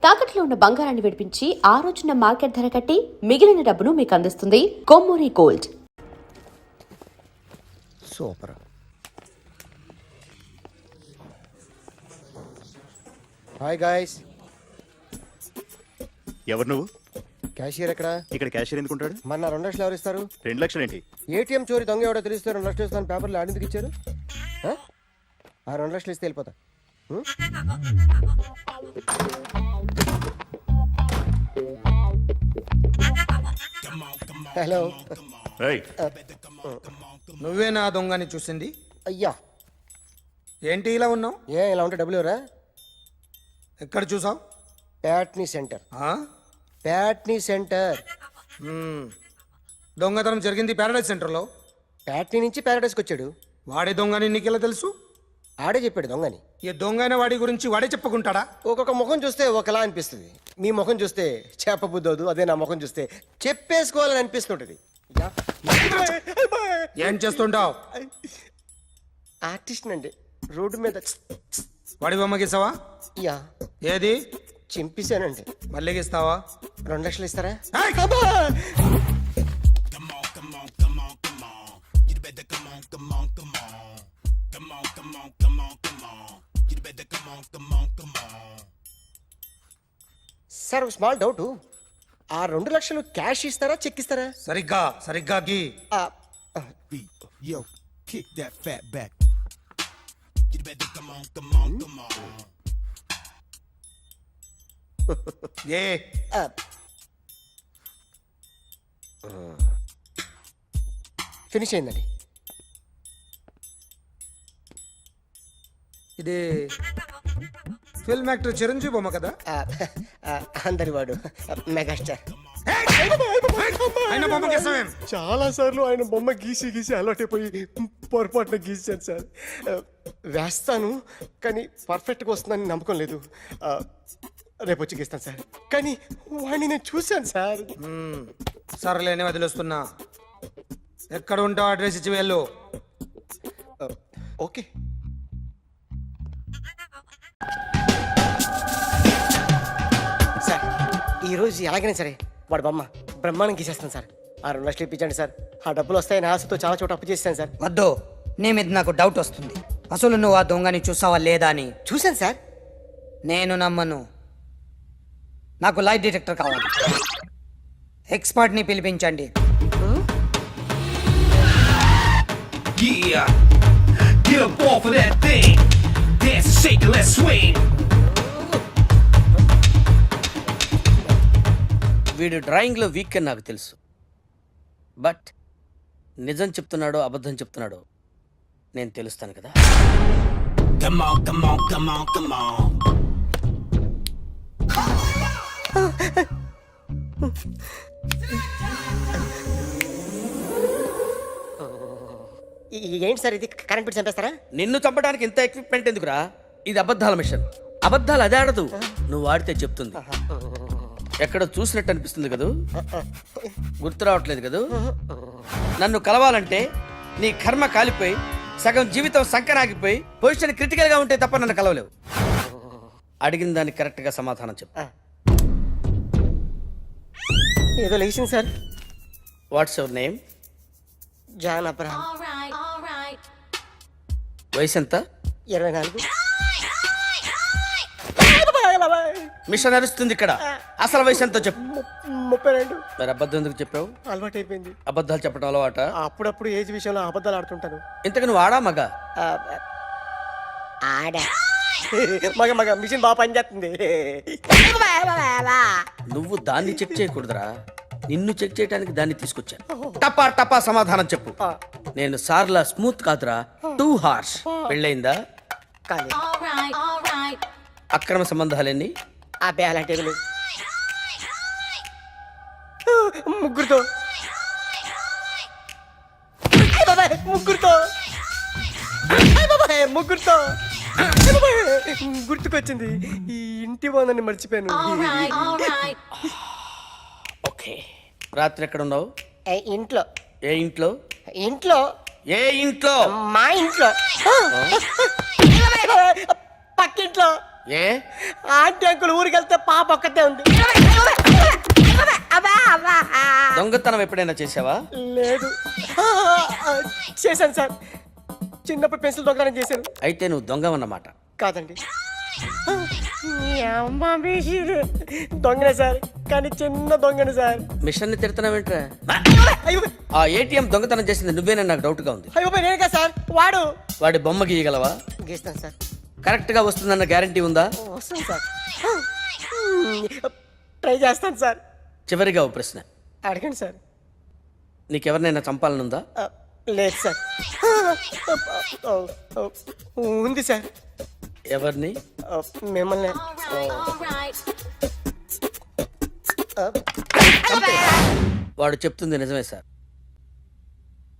తాకట్లో ఉన్న బంగారాన్ని విడిపించి ఆ రోజున మార్కెట్ ధర కట్టి మిగిలిన డబ్బును మీకు అందిస్తుంది Kommuri gold. Super. Hi guys. ఎవరు నువ్వు? క్యాషియర్ ఎక్కడ? ఇక్కడ క్యాషియర్ ఎందుకుంటాడు? మన 2 లక్షలు ఎవరు ఇస్తారు? 2 లక్షలు ఏంటి? ఏటీఎం చోరీ దొంగ ఎవడో తెలిస్తే 2 లక్షలు ఇస్తాను పేపర్లు ఆడిందుకు ఇచ్చారు. ఆ 2 లక్షలు ఇస్తే వెళ్ళిపోతా. హలో. ఏయ్, నువ్వే నా దొంగని చూసింది? అయ్యా, ఏంటి ఇలా ఉన్నావు? ఇలా ఉంటే డబ్బులు ఎవరా? ఎక్కడ చూసావు? ప్యాట్నీ సెంటర్. ప్యాట్నీ సెంటర్. దొంగతనం జరిగింది ప్యారడైజ్ సెంటర్లో. ప్యాట్నీ నుంచి ప్యారడైస్కి వచ్చాడు. వాడే దొంగని నీకెలా తెలుసు? ఆడే చెప్పాడు దొంగని. ఈ దొంగైన వాడి గురించి వాడే చెప్పుకుంటాడా? ఒక్కొక్క ముఖం చూస్తే ఒకలా అనిపిస్తుంది. మీ ముఖం చూస్తే చేపబుద్దోదు, అదే నా ముఖం చూస్తే చెప్పేసుకోవాలని అనిపిస్తుంటది. ఏం చేస్తుంటావు? ఆర్టిస్ట్ అండి. రోడ్డు మీద వాడి బొమ్మ గీసావా? యా, ఏది? చింపేశానండి. మళ్ళీ గీస్తావా? 2 లక్షలు ఇస్తారా? సార్, ఒక స్మాల్ డౌట్. ఆ 2 లక్షలు క్యాష్ ఇస్తారా, చెక్ ఇస్తారా? సరిగ్గా గీ. Yo, kick that fat back. You better come on. A finish అయిందండి. ఇది ఫిల్మ్ యాక్టర్ చిరంజీవి బొమ్మ కదా? అందరి వాడు మెగాస్టార్. ఆయన బొమ్మ గీసావేం? చాలా సార్లు ఆయన బొమ్మ గీసి అలవాటైపోయి పొరపాటున గీసాను సార్. వేస్తాను, కానీ పర్ఫెక్ట్గా వస్తుందని నమ్మకం లేదు. రేపు వచ్చి గీస్తాను సార్. కానీ వాడిని నేను చూశాను సార్. సర్లేనే వదిలేస్తున్నా. ఎక్కడ ఉంటావు అడ్రస్ ఇచ్చి వెళ్ళు. ఓకే. సార్, ఈరోజు ఎలాగైనా సరే వాడు బొమ్మ బ్రహ్మాండం గీసేస్తాను సార్. ఆ 2 లక్షలు ఇప్పించండి సార్. ఆ డబ్బులు వస్తాయని ఆశతో చాలా చోట అప్పు చేస్తాను సార్. వద్దు, నీ మీద నాకు డౌట్ వస్తుంది. అసలు నువ్వు ఆ దొంగని చూసావా లేదా అని. చూశాను సార్. నేను నమ్మను. నాకు లైట్ డిటెక్టర్ కావాలి. ఎక్స్పర్ట్ని పిలిపించండి. Yeah, get up off of that thing. Dance and shake and let's swing. వీడు డ్రాయింగ్లో వీక్ అని నాకు తెలుసు. బట్ నిజం చెప్తున్నాడో అబద్ధం చెప్తున్నాడో నేను తెలుస్తాను కదా. Come on. ఏంటి సార్ ఇది? కరెంట్ బిల్ చంపేస్తారా? నిన్ను చంపడానికి ఇంత ఎక్విప్మెంట్ ఎందుకురా? ఇది అబద్ధాల మిషన్. అబద్ధాలు అదే ఆడదు, నువ్వు ఆడితే చెప్తుంది. ఎక్కడ చూసినట్టు అనిపిస్తుంది కదూ? గుర్తు రావట్లేదు కదూ? నన్ను కలవాలంటే నీ కర్మ కాలిపోయి సగం జీవితం సంకనాగిపోయి పొజిషన్ క్రిటికల్ గా ఉంటే తప్ప నన్ను కలవలేవు. అడిగిన దానికి కరెక్ట్ గా సమాధానం చెప్పు. ఏదో లేచింది sir. What's your name? John Abraham. వయసు ఎంత? 24. మిషన్ నడుస్తుంది ఇక్కడ. అసలు వయసు ఎంతో చెప్పు. 32. మరి అబద్ధం ఎందుకు చెప్పావు? అలవాటు అయిపోయింది. అబద్ధాలు చెప్పడం అలవాట? అప్పుడప్పుడు ఏజ్ విషయంలో అబద్ధాలు ఆడుతుంటాను. ఇంతకు నువ్వు ఆడా మగ? ఆడా. మగ మిషన్ బాగా పనిచేస్తుంది. నువ్వు దాన్ని చెక్ చేయకూడదురా, నిన్ను చెక్ చేయడానికి దాన్ని తీసుకొచ్చాను. టపా టపా సమాధానం చెప్పు. నేను సార్లా స్మూత్ కాదురా, టూ హార్ష్. పెళ్ళయిందా? కానీ అక్రమ సంబంధాలన్నీ? అబ్బే అలాంటి ముగ్గురుతో గుర్తుకొచ్చింది. ఈ ఇంటి బాగుందని మర్చిపోయాను. ఓకే. రాత్రి ఎక్కడ ఉన్నావు? ఇంట్లో. ఏ ఇంట్లో? ఇంట్లో. ఏ ఇంట్లో? మా ఇంట్లో. పక్కింట్లో. ఏ ఆంటీ అంకుల్ ఊరికి వెళ్తే పాప ఒక్కతే ఉంది. దొంగతనం ఎప్పుడైనా చేసావా? లేదు. చేశాను సార్, చిన్నప్పుడు పెన్సిల్ దొంగతనం చేశాను. అయితే నువ్వు దొంగవన్నమాట. కాదండి, ఈ అమ్మ బీసీలు దొంగనే సార్, కానీ చిన్న దొంగను సార్. మిషన్ ని తిడుతున్నావేంట్రా? అయ్యో ఆ ఏటీఎం దొంగతనం చేసింది నువ్వేనని నాకు డౌట్ గా ఉంది. అయ్యో నేను కదా సార్, వాడు. వాడి బొమ్మ గీయగలవా? గీస్తాను సార్. కరెక్ట్ గా వస్తుందన్న గ్యారంటీ ఉందా? వస్తాను సార్, ట్రై చేస్తాను సార్. చివరిగా ఓ ప్రశ్న అడగండి సార్. నీకెవరినైనా చంపాలనుందా? లేదు సార్. ఉంది సార్. ఎవరిని? మిమ్మల్ని. వాడు చెప్తుంది నిజమే సార్.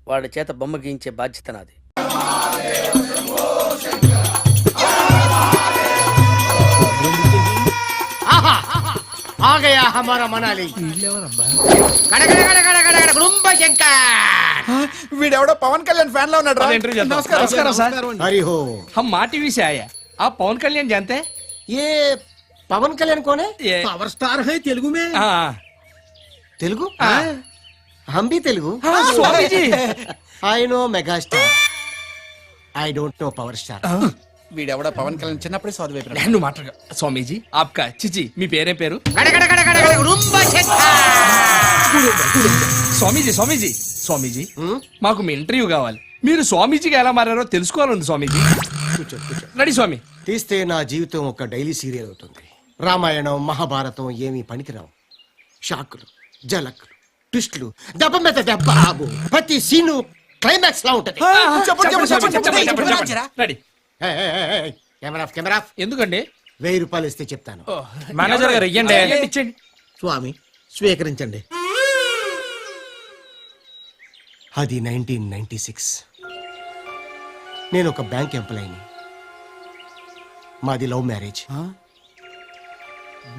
వాడి చేత బొమ్మ గీయించే బాధ్యత నాది. आ गया हमारा मनाली. వీడెవడో పవన్ కళ్యాణ్ ఫ్యాన్ లో ఉన్నాడు. नमस्कार सर, हरि हो. हम माँ टीवी से आए हैं. आप पवन कल्याण जानते हैं? ये पवन कल्याण कौन है? ये పవర్ స్టార్ హై తెలుగు మే. हाँ तेलुगु? हम भी Telugu. Swami ji. I know mega star. I don't know power star. వీడెవడో పవన్ కళ్యాణ్ చిన్నప్పుడే చదివేపు. నేను మాట్లాడగా స్వామి జీ ఆప్కా చిచి మీ పేరే పేరు స్వామీజీ స్వామీజీ స్వామీజీ మాకు మీ ఇంటర్వ్యూ కావాలి. మీరు స్వామీజీగా ఎలా మారారో తెలుసుకోవాలండి స్వామీజీ. రెడీ స్వామి. తీస్తే నా జీవితం ఒక డైలీ సీరియల్ అవుతుంది. రామాయణం మహాభారతం ఏమీ పనికిరావు. షాకులు, జలకులు, ట్విస్టులు, దెబ్బ మీద దెబ్బ. ప్రతి సీను క్లైమాక్స్ లా ఉంటది. Ready. Camera off, camera off. ఎందుకండి? 1000 రూపాయలు ఇస్తే చెప్తాను. మేనేజర్ గారు ఇవ్వండి. ఇచ్చేయండి. స్వామి స్వీకరించండి. అది 1996. నేను ఒక బ్యాంక్ ఎంప్లాయీని. మాది లవ్ మ్యారేజ్.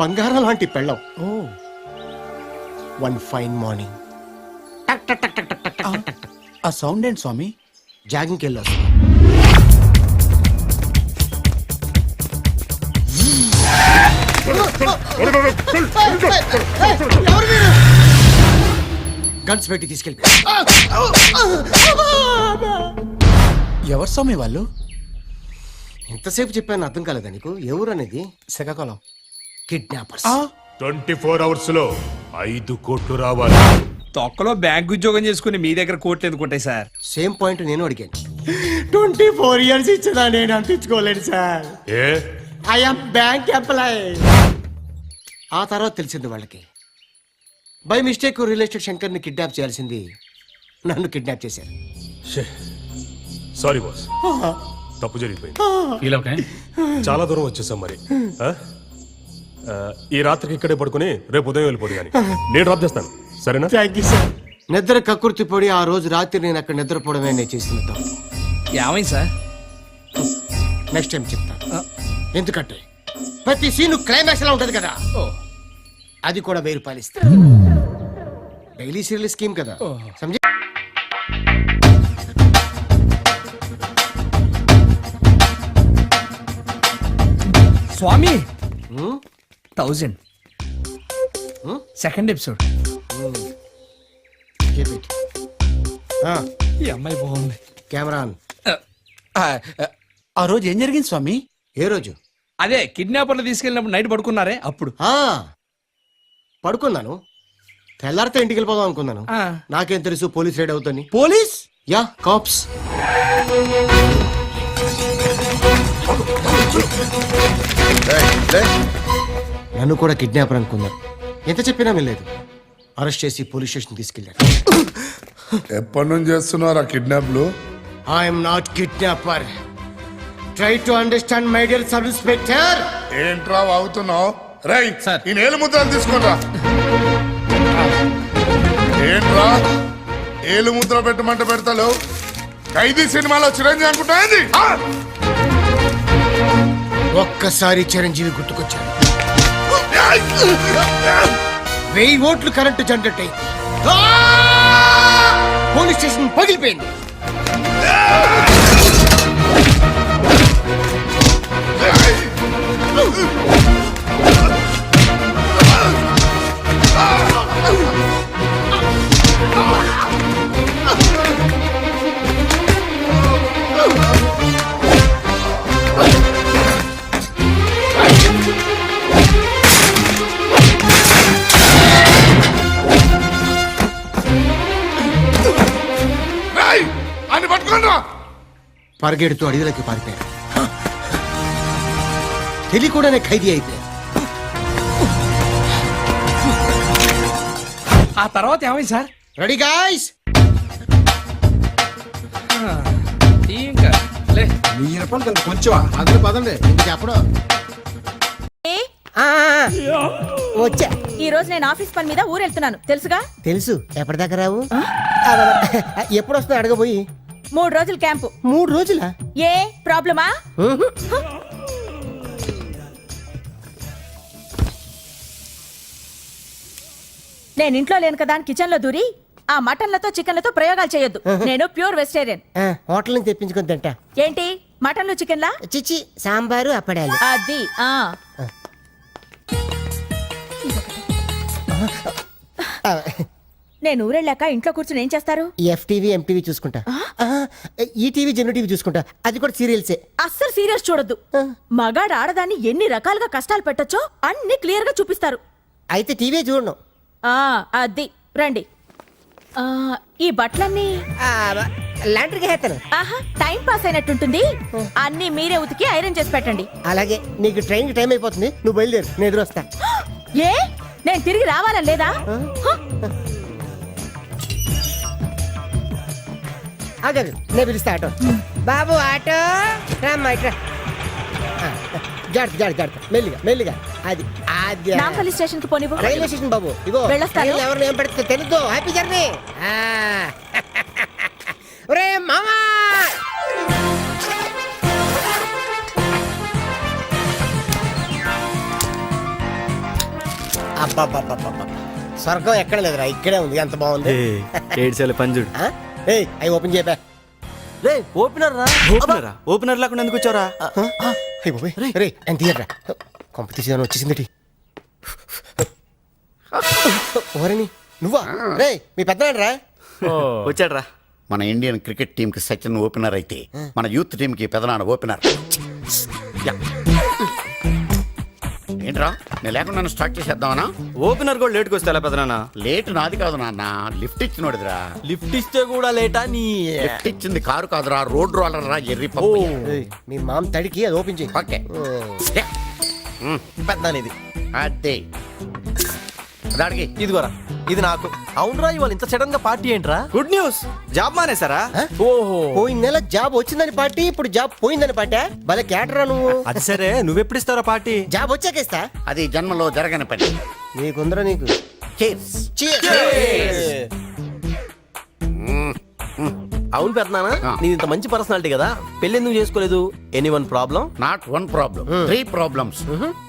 బంగారం లాంటి పెళ్ళం. వన్ ఫైన్ మార్నింగ్ ఆ సౌండ్ ఏంటి స్వామి? జాగింగ్కి వెళ్ళి గన్స్ పెట్టి తీసుకెళ్ళి. ఎవరు స్వామి వాళ్ళు? ఎంతసేపు చెప్పాను అర్థం కాలేదా నీకు? ఎవరు అనేది? శ్రీకాకుళం కిడ్నాపర్స్. 24 అవర్స్ లో 5 కోట్లు రావాలి. తొక్కలో బ్యాంక్ ఉద్యోగం చేసుకుని మీ దగ్గర కోట్లు ఎందుకుంటాయి సార్? సేమ్ పాయింట్ నేను అడిగాను. 24 ఇయర్స్ ఇచ్చేదా నేను అంటించుకోలేను సార్. ఏ ఐఎమ్ బ్యాంక్ ఎంప్లాయ్. ఆ తర్వాత తెలిసింది వాళ్ళకి. By mistake real estate Shankar ని కిడ్నాప్ చేయాల్సింది నన్ను కిడ్నాప్ చేశారు. సారీ బాస్, తప్పు జరిగిపోయింది. చాలా దూరం వచ్చేసాం మరి. ఈ రాత్రికి ఇక్కడే పడుకుని రేపు ఉదయం వెళ్ళిపోదు కానీ నేను డ్రాప్ చేస్తాను, సరేనా? Thank you sir. నిద్ర కక్కుర్తి పడి ఆ రోజు రాత్రి నేను అక్కడ నిద్రపోవడమే నేను చేసిన తప్పు. ఏమైంది సార్? నెక్స్ట్ టైం చెప్తాను. ఎందుకంటే ప్రతి సీను క్లైమాక్స్ లా ఉంటది కదా. అది కూడా 1000 రూపాయలు ఇస్తా. డైలీ సీరియల్ స్కీమ్ కదా, సమझे? స్వామి 1000 సెకండ్ ఎపిసోడ్. ఈ అమ్మాయి బాగుంది. Camera on. ఆ రోజు ఏం జరిగింది స్వామి? ఏ రోజు? అదే కిడ్నాపర్లు తీసుకెళ్ళినప్పుడు నైట్ పడుకున్నారే అప్పుడు. పడుకున్నాను. తెల్లారితే ఇంటికి వెళ్ళిపోదాం అనుకున్నాను. నాకేం తెలుసు పోలీస్ రైడ్ అవుతాని. పోలీస్? Yeah, cops. నన్ను కూడా కిడ్నాపర్ అనుకున్నారు. ఎంత చెప్పినా వెళ్ళలేదు. అరెస్ట్ చేసి పోలీస్ స్టేషన్ తీసుకెళ్లారు. ఎప్పటి నుంచి చేస్తున్నారా కిడ్నాప్లు? I'm not kidnapper. Try to understand my dear sub inspector. ఏంట్రా వాగుతున్నావు? రై ఈ నేల ముద్రలు తీసుకోరా. ఏంట్రా ఏలు ముద్ర పెట్టమంటే పెడతావు? ఖైదీ సినిమాలో చిరంజీవి అనుకుంటా. ఒక్కసారి చిరంజీవి గుర్తుకొచ్చాడు. 1000 ఓట్లు కరెంటు జనరేట్ అయింది. పోలీస్ స్టేషన్ పగిలిపోయింది. రేయ్ అని పట్టుకోండి పరిగెడుతూ అడవిలోకి పారిపోయాడు. తెలియకుండానే ఖైదీ అయిపోయాడు. ఆ తర్వాత ఏమైంది సార్? Ready guys? ఇంకా లే. కొంచెం అందులో పదండి ఇంక చెప్పడం. వచ్చా. ఈ రోజు నేను ఆఫీస్ పని మీద ఊరెళ్తున్నాను తెలుసుగా? తెలుసు. ఎప్పటిదాకా రావు? ఎప్పుడు వస్తుందో అడగబోయి. 3 రోజులు క్యాంపు. 3 రోజులా? ఏ ప్రాబ్లమా? నేను ఇంట్లో లేను కదా అని కిచెన్ లో దూరి ఆ మటన్లతో చికెన్లతో ప్రయోగాలు చేయొద్దు. నేను ప్యూర్ వెజిటేరియన్. హోటల్ నుంచి తెప్పించుకొని తింటా. ఏంటి మటన్లు చికెన్లా? చిచి సాంబారు అప్పడాలు. అది ఆ నేను ఊరెళ్ళాక ఇంట్లో కూర్చుని ఏం చేస్తారు? ఎఫ్టీవీ ఎంటీవీ చూసుకుంటా. ఈటీవీ జెన్యూ టీవీ చూసుకుంటా. అది కూడా సీరియల్సే. అస్సలు సీరియస్ చూడొద్దు. మగాడు ఆడదాన్ని ఎన్ని రకాలుగా కష్టాలు పెట్టొచ్చో అన్ని క్లియర్ గా చూపిస్తారు. అయితే టీవీ చూడను. అది రండి. ఈ బట్టలన్నీ లాండ్రీకి హేతను. ఆహా టైం పాస్ అయినట్టుంటుంది. అన్ని మీరే ఉతికి ఐరన్ చేసి పెట్టండి. అలాగే. నీకు ట్రైన్ కి టైం అయిపోతుంది. నువ్వు బయలుదేరు, నేను ఎదురొస్తా. ఏ నేను తిరిగి రావాలా లేదా? ఆగదు, నేను పిలుస్తా ఆటో. బాబు ఆటో రామ్మా ఇట్రా. జాగ్రత్త జాగ్రత్త జాగ్రత్త. మెల్లిగా మెల్లిగా. అది అది నాంపల్లి స్టేషన్ కి పోనివ్వు. రైల్వే స్టేషన్ బాబు. ఇగో వెళ్ళొస్తాను. ట్రైన్లో ఎవరిని ఏం పెడితే తెలుద్దు. Happy journey. ఒరే మామా, అబ్బా స్వర్గం ఎక్కడ లేదురా, ఇక్కడే ఉంది. ఎంత బాగుంది. ఏడ్చాలి పంజుడు. అవి ఓపెన్ చేయబా. రే ఓపెనర్ రా. ఓపెనర్ లేకుండా ఎందుకు వచ్చారా? రే ఎంత తీయరా, కాంపిటీషన్ వచ్చేసింది. ఓరని నువ్వా? రే మీ పెద్దనాడు రా. వచ్చాడు రా. మన ఇండియన్ క్రికెట్ టీమ్ కి సచిన్ ఓపెనర్ అయితే మన యూత్ టీమ్ కి పెదనాన్న ఓపెనర్. ఏంట్రా నేను లేకుండా స్టార్ట్ చేసేద్దామనా? ఓపెనర్ కూడా లేట్కి వస్తా పెదనాన్న. లేట్ నాది కాదు నాన్న, లిఫ్ట్ ఇచ్చినోడిదిరా. లిఫ్ట్ ఇస్తే కూడా లేటా? నీ లిఫ్ట్ ఇచ్చింది కారు కాదురా, రోడ్ రోలర్ రా. ఎర్రి పప్పు. మీ మామ తడికి అది ఓపెన్ చేయి. ఓకే పెద్దనిది అదే దాడికి ఇదిగోరా. ఇది నాకు. అవునరా ఇవాళ ఇంత సడన్ గా పార్టీ ఏంట్రా? గుడ్ న్యూస్, జాబ్ మానేసారా? ఓహో, పోయిన నెల జాబ్ వచ్చిందని పార్టీ, ఇప్పుడు జాబ్ పోయిందని పార్టీ. భలే క్యాటరా నువ్వు. అది సరే, నువ్వెప్పుడు ఇస్తారా పార్టీ? జాబ్ వచ్చాకేస్తా. అది జన్మలో జరగని పని. నీకుందరా నీకు. అవును పెద్దనాన్న, నీది ఇంత మంచి పర్సనాలిటీ కదా, పెళ్లి ఎందుకు చేసుకోలేదు? Anyone problem? Not 1 problem, 3 problems.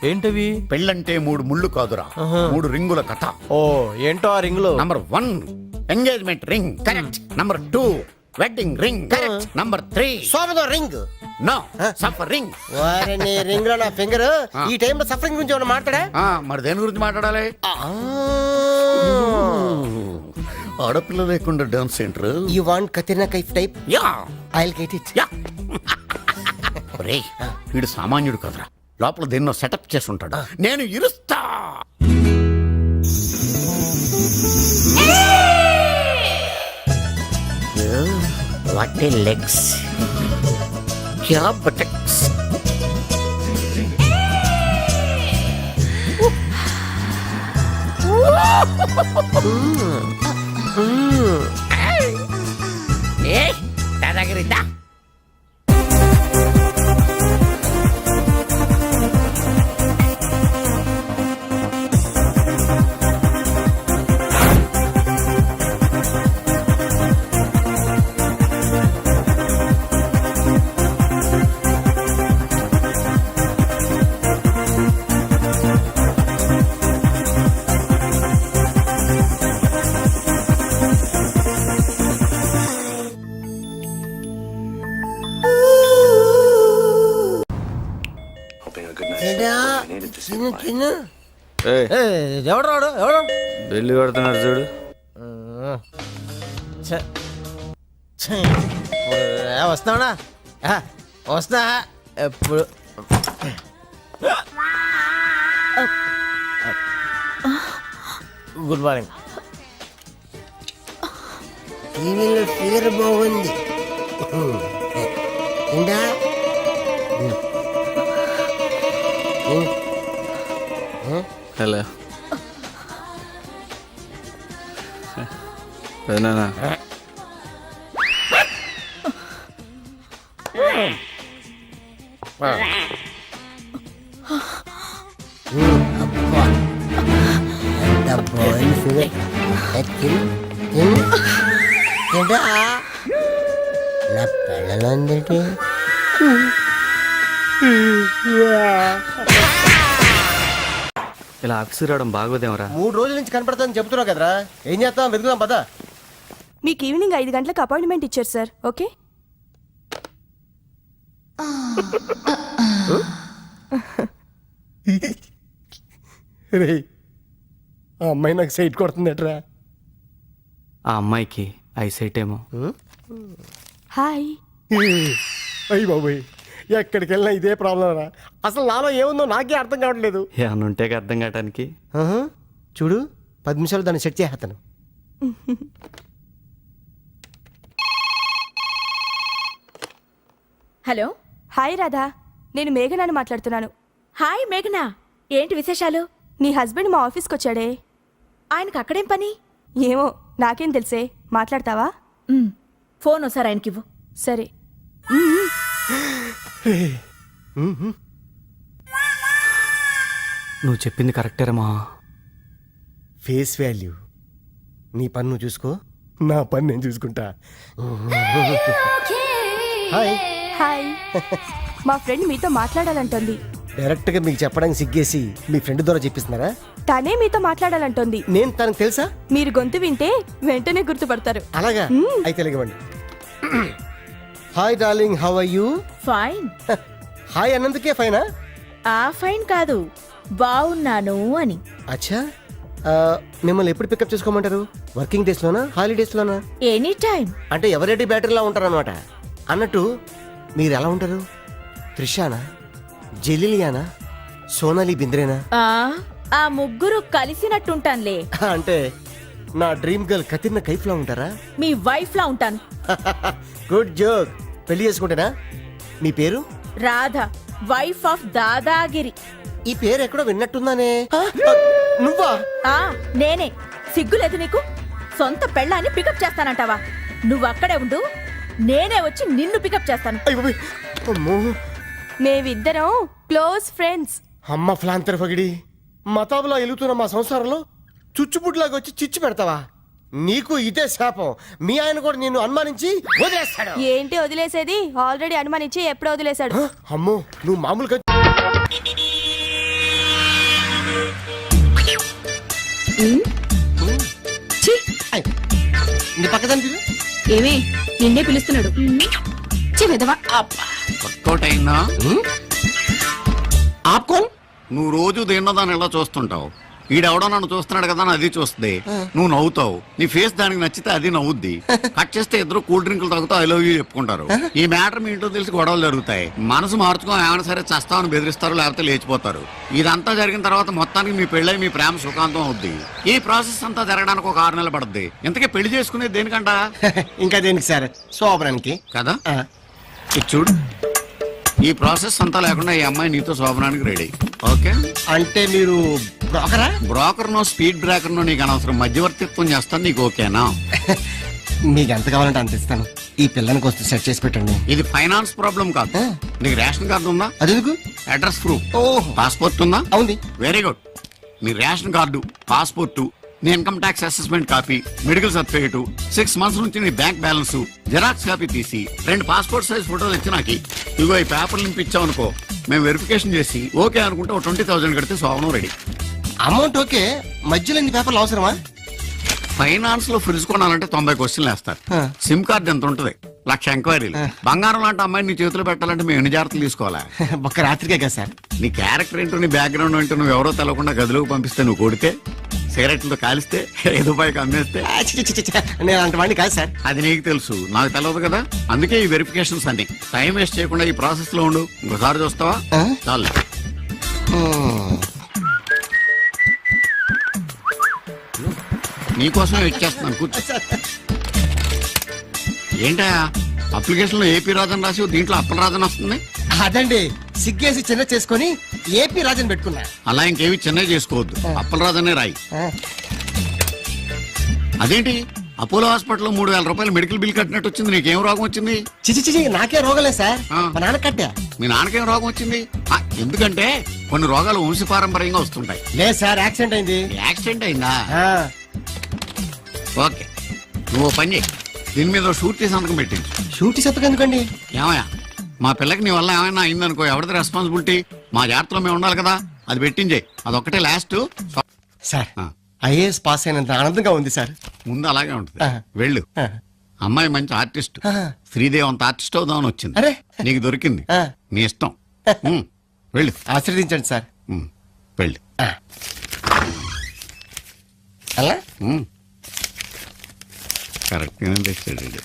ఏంటవి? పెళ్ళంటే 3 ముళ్ళు కాదురా, 3 రింగుల కథ. ఓ ఏంటో ఆ రింగులు? Number 1 engagement ring, correct. Number 2 wedding ring, correct. Number 3 సోమదో రింగ్. No suffering. వారిని రింగ్ లో నా ఫింగర్. ఈ టైంలో సఫరింగ్ గురించి ఏమైనా మాట్లాడా? మరి దేని గురించి మాట్లాడాలి? ఆడపిల్ల లేకుండా dance centre. You want Katrina Kaif type? Yeah, I will get it. Yeah. రేయ్ వీడు సామాన్యుడు కదరా, లోపల దేన్నో సెటప్ చేసి ఉంటాడు. నేను ఇరుస్తా. వాట్ ఏ లెగ్స్, క్యా బటక్స్. దాదాగిరిద్దా. ఎవడు రాడు ఎవడు బెల్లి కొడుతున్నారు చూడు. వస్తావునా వస్తా ఎప్పుడు గుడ్ మార్నింగ్. టీవీలో ఫిగర్ బాగుంది. ఏంటా హలో పెదనాన్న నా పిల్లలందరికీ ఇలా ఆఫీస్కి రావడం బాగోదేమరా? 3 రోజుల నుంచి కనపడతాను చెప్తున్నావు కదరా, ఏం చేస్తాం, వెతుకుదాం పదా. మీకు ఈవినింగ్ 5 గంటలకు అపాయింట్మెంట్ ఇచ్చారు సార్. ఓకే రే, ఆ అమ్మాయి నాకు సైట్ కొడుతుందట్రా. ఆ అమ్మాయికి ఐసైట్ ఏమో. హాయ్. అయ్యి బాబోయ్, ఎక్కడికి వెళ్ళినా ఇదే ప్రాబ్లం రా. అసలు నాలో ఏముందో నాకే అర్థం కావట్లేదు. ఏమన్నా ఉంటే అర్థం కావటానికి. చూడు 10 నిమిషాలు దాన్ని సెట్ చేస్తాను. హలో. హాయ్ రాధా, నేను మేఘనాని మాట్లాడుతున్నాను. హాయ్ మేఘనా, ఏంటి విశేషాలు? నీ హస్బెండ్ మా ఆఫీస్కి వచ్చాడే. ఆయనకు అక్కడేం పని? ఏమో నాకేం తెలిసే. మాట్లాడతావా? ఫోన్ ఒకసారి ఆయనకివ్వు. సరే. నువ్వు చెప్పింది కరెక్టేరమ్మా. Face value. నీ పని నువ్వు చూసుకో, నా పని నేను చూసుకుంటా. హాయ్. హాయ్. మా ఫ్రెండ్ మీతో మాట్లాడాలంటోంది. డైరెక్ట్ గా మీకు చెప్పడానికి సిగ్గేసి మీ ఫ్రెండ్ ద్వారా చెప్పిస్తున్నారా? తనే మీతో మాట్లాడాలంటోంది. నేను తనకు తెలుసా? మీరు గొంతు వింటే వెంటనే గుర్తుపడతారు. అలాగా? అయితే ఇవ్వండి. Hi darling, how are you? Fine. Hi అన్నందుకే ఫైనా? ఆ ఫైన్ కాదు, బాగున్నాను అని. అచ్చా, మిమ్మల్ని ఎప్పుడు పికప్ చేసుకోమంటారు? వర్కింగ్ డేస్ లోనా, హాలిడేస్ లోనా? Any time. అంటే ఎవరెడీ బ్యాటరీలా ఉంటారు అనమాట. అన్నట్టు మీరు ఎలా ఉంటారు? త్రిషానా, జెలిలియానా, సోనాలి బింద్రేనా? ఆ ముగ్గురు కలిసినట్టుంటానులే. అంటే నా డ్రీమ్ గర్ల్ కతిర్న కైఫ్ లా ఉంటారా? మీ వైఫ్ లా ఉంటాను. Good joke. పెళ్లి చేసుకుంటేనా? మీ పేరు? Radha, wife of dadagiri. ఈ పేరు ఎక్కడో విన్నట్టుందానే. నువ్వా? నేనే. సిగ్గులేదు నీకు? సొంత పెళ్ళాన్ని పికప్ చేస్తానంటావా? నువ్వు అక్కడే ఉండు, నేనే వచ్చి నిన్ను పికప్ చేస్తాను. మేమిద్దరం క్లోజ్ ఫ్రెండ్స్. అమ్మ ఫ్లాంతర్ ఫగిడి, మతాబులా ఎలుగుతున్న మా సంసారంలో చుచ్చుపుట్లాగా వచ్చి చిచ్చు పెడతావా? నీకు ఇదే శాపం. మీ ఆయన కూడా నిన్ను అనుమానించి వదిలేస్తాడు. ఏంటి వదిలేసేది? ఆల్రెడీ అనుమానించి ఎప్పుడో వదిలేశాడు. అమ్మో, నువ్వు మామూలుగా నీ పక్కదానికి ఏమే, నిన్నే పిలుస్తున్నాడు. వర్కౌట్ అయిందా? ఆపుకో. నువ్వు రోజు దేన్నదాన్ని ఎలా చూస్తుంటావు. ఈడెవడో నన్ను చూస్తున్నాడు కదా అని అది చూస్తుంది. నువ్వు నవ్వుతావు. నీ ఫేస్ దానికి నచ్చితే అది నవ్వుద్ది. కట్ చేస్తే ఇద్దరు కూల్ డ్రింకులు తాగుతూ ఐ లవ్ యూ చెప్పుకుంటారు. ఈ మ్యాటర్ మీ ఇంట్లో తెలిసి గొడవలు జరుగుతాయి. మనసు మార్చుకో, ఏమైనా సరే చస్తామని బెదిరిస్తారు, లేకపోతే లేచిపోతారు. ఇదంతా జరిగిన తర్వాత మొత్తానికి మీ పెళ్ళై మీ ప్రేమ సుఖాంతం అవుద్ది. ఈ ప్రాసెస్ అంతా జరగడానికి ఒక 6 నెలలు పడుద్ది. ఇంతకీ పెళ్లి చేసుకునేది దేనికంట? ఇంకా దేనికి సార్? శోభనానికి కదా. ఇది చూడు, ఈ ప్రాసెస్ అంతా లేకుండా ఈ అమ్మాయి నీతో శోభనానికి రెడీ. ఓకే అంటే మీరు బ్రోకరా? Broker no, speed breaker no నీకు అనవసరం. మధ్యవర్తిత్వం చేస్తాను. నీకు ఓకేనా? మీకు ఎంత కావాలంటే అంత ఇస్తాను. ఈ పిల్లని కొంచెం సెట్ చేసి పెట్టండి. ఇది ఫైనాన్స్ ప్రాబ్లం కాదు. నీకు రేషన్ కార్డు ఉందా? అదెందుకు? Address proof. ఓహో, పాస్పోర్ట్ ఉందా? ఉంది. Very good. నీ రేషన్ కార్డు, పాస్పోర్టు, నీ income tax assessment copy, medical certificate, 6 months నుంచి నీ బ్యాంక్ బ్యాలెన్స్, జెరాక్స్ కాపీ తీసి 2 పాస్పోర్ట్ సైజ్ ఫోటోలు ఇచ్చి నాకు ఇగో ఈ పేపర్లు నింపించావు అనుకో, మేము వెరిఫికేషన్ చేసి ఓకే అనుకుంటే 20,000 కడితే శోభనం రెడీ. అమౌంట్ ఓకే, మధ్యలో ఇన్ని పేపర్లు అవసరమా? ఫైనాన్స్ లో ఫ్రిడ్జ్ కొనాలంటే 90 క్వశ్చన్లు వేస్తారు. సిమ్ కార్డ్ ఎంత ఉంటుంది, 1,00,000 ఎంక్వైరీలు. బంగారం లాంటి అమ్మాయిని నీ చేతిలో పెట్టాలంటే మేము ఎన్ని జాగ్రత్తలు తీసుకోవాలా? ఒక్క రాత్రికే కదా సార్. నీ క్యారెక్టర్ ఏంటో, నీ బ్యాక్గ్రౌండ్ ఏంటో నువ్వు ఎవరో తెలవకుండా గదిలోకి పంపిస్తే, నువ్వు కొడితే, సిగరెట్లతో కాలిస్తే, 5 రూపాయలకి అమ్మేస్తే, నేను అలాంటి వాడిని కాదు సార్. అది నీకు తెలుసు, నాకు తెలియదు కదా. అందుకే ఈ వెరిఫికేషన్స్ అన్ని. టైం వేస్ట్ చేయకుండా ఈ ప్రాసెస్ లో ఉండు. ఇంకోసారి చూస్తావా? చాలు. నీకోసం ఇచ్చేస్తున్నాను, కూర్చో. ఏంటా అప్లికేషన్ లో ఏపీ రాజన్ రాసి దీంట్లో అప్పల రాజన్ వస్తుంది? అదండి, సిగ్గేసి చిన్న చేసుకొని ఏపీ రాజన్ పెట్టుకున్నా. అలా ఇంకేవి చిన్నవి చేసుకోవద్దు, అప్పల రాజనే రాయి. అదేంటి అపోలో హాస్పిటల్లో 3,000 రూపాయలు మెడికల్ బిల్ కట్టినట్టు వచ్చింది? నీకేం రోగం వచ్చింది? చిచి నాకే రోగలే సార్. మా నాన్న కట్టా. మీ నాన్నకేం రోగం వచ్చింది? ఎందుకంటే కొన్ని రోగాలు వంశపారంపర్యంగా వస్తుంటాయి. లేదు సార్, యాక్సిడెంట్ అయింది. యాక్సిడెంట్ అయిందా? ఓకే, నువ్వు పని చేయి, దీని మీద షూరిటీ సంతకం పెట్టించు. షూరిటీ సంతకం ఎందుకండి? ఏమయ్యా, మా పిల్లకి నీ వల్ల ఏమైనా అయిందనుకో, ఎవరిది రెస్పాన్సిబిలిటీ? మా జాగ్రత్తలో మేము ఉండాలి కదా, అది పెట్టించే. అదొక్కటే లాస్ట్. సార్, ఐఏఎస్ పాస్ అయినంత ఆనందంగా ఉంది సార్. ముందు అలాగే ఉంటుంది, వెళ్ళు. అమ్మాయి మంచి ఆర్టిస్ట్, శ్రీదేవి అంత ఆర్టిస్ట్ అవుదామని వచ్చింది. అరే, నీకు దొరికింది, నీ ఇష్టం. వెళ్ళు, ఆశీర్వదించండి సార్. వెళ్ళు. అలా కరెక్ట్ తెచ్చాడు.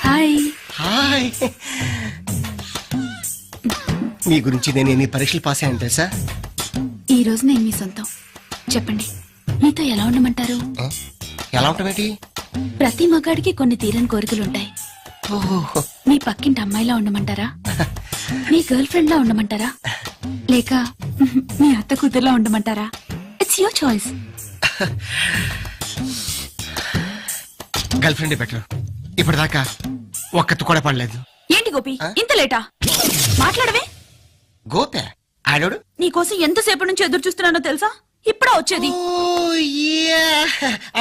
హాయ్. హాయ్. మీ గురించి నేను ఎన్ని పరీక్షలు పాస్ అయ్యాను తెలుసా? ఈ రోజు నేను మీ సొంతం. చెప్పండి, మీతో ఎలా ఉండమంటారు? ఎలా ఉంటామేంటి? ప్రతి మగాడికి కొన్ని తీరని కోరికలుంటాయి. మీ పక్కింటి అమ్మాయిలా ఉండమంటారా? మీ గర్ల్ ఫ్రెండ్ లా ఉండమంటారా? లేక మీ అత్త కూతురులా ఉండమంటారా? It's your choice. Girlfriend better. ఇప్పటిదాకా ఒక్కత్తు కూడా పడలేదు. ఏంటి గోపి, ఇంత లేటా? మాట్లాడవే. గోపే ఆడోడు నీకోసం ఎంతసేపు నుంచి ఎదురు చూస్తున్నానో తెలుసా? ఇప్పుడే వచ్చేది.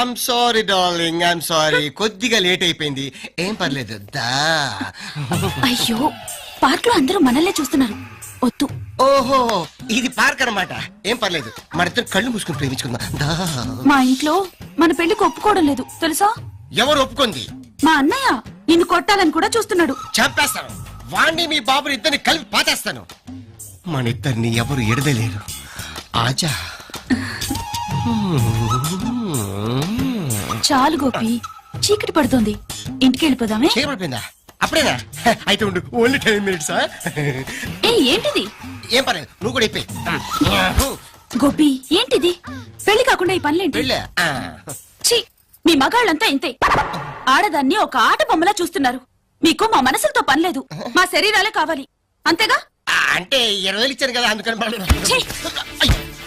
I'm sorry darling, I'm sorry. కొద్దిగా లేట్ అయిపోయింది. ఏం పర్లేదు దా. అయ్యో, పార్క్ లో అందరూ మనల్నే చూస్తున్నారు. వద్దు. ఓహో, ఇది పార్క్ అన్నమాట. ఏం పర్లేదు, మన ఇద్దరు కళ్ళు మూసుకుని ప్రేమించుకుందాం దా. మా ఇంట్లో మన పెళ్లికి ఒప్పుకోవడం లేదు తెలుసా? ఎవరు ఒప్పుకుంది? మా అన్నయ్య నిన్ను కొట్టాలని కూడా చూస్తున్నాడు. చంపేస్తాను వాణ్ణి, మీ బాబుని ఇద్దరిని కలిపి పాతేస్తాను. మన ఇద్దరిని ఎవరు ఎడదలేరు. ఆజా. చాలు గోపి, చీకటి పడుతోంది, ఇంటికి వెళ్ళిపోదామే. చేయబడిపోయిందా? అప్పుడేనా? అయితే ఉండు, ఓన్లీ 10 minutes. ఏ ఏంటిది? ఏం పర్లేదు, నువ్వు కూడా అయిపోయి. గోపి ఏంటిది? పెళ్లి కాకుండా ఈ పనులేంటి? ఛీ, మీ మగాళ్ళంతా ఇంతే. ఆడదాన్ని ఒక ఆట బొమ్మలా చూస్తున్నారు. మీకు మా మనసులతో పనిలేదు, మా శరీరాలే కావాలి, అంతేగా? అంటే 20,000 ఇచ్చాను కదా, అందుకని. ఛీ,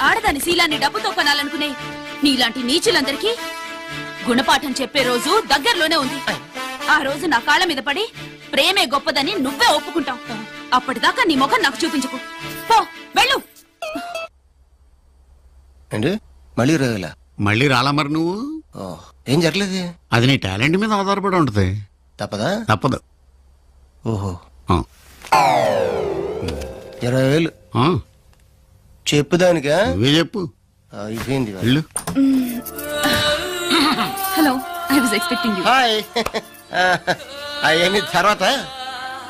ఆడదాని శీలాన్ని డబ్బుతో కొనాలనుకునే నీలాంటి నీచులందరికీ గుణపాఠం చెప్పే రోజు దగ్గరలోనే ఉంది. ఆ రోజు నా కాళ్ళ మీద పడి ప్రేమే గొప్పదని నువ్వే ఒప్పుకుంటావు. అప్పటిదాకా నీ ముఖం నాకు చూపించుకో. పో, వెళ్ళు. అండి మళ్ళీ రోజులా? మళ్ళీ రాలా మరి నువ్వు? ఏం జరగలేదు. అది నీ టాలెంట్ మీద ఆధారపడి ఉంటది. తప్పదా? తప్పదు. ఓహో, 20,000 చెప్పుదానికా? నువ్వే చెప్పు. అయిపోయింది. వెళ్ళు. Hello, I was expecting you. Hi. అవన్నీ తర్వాత.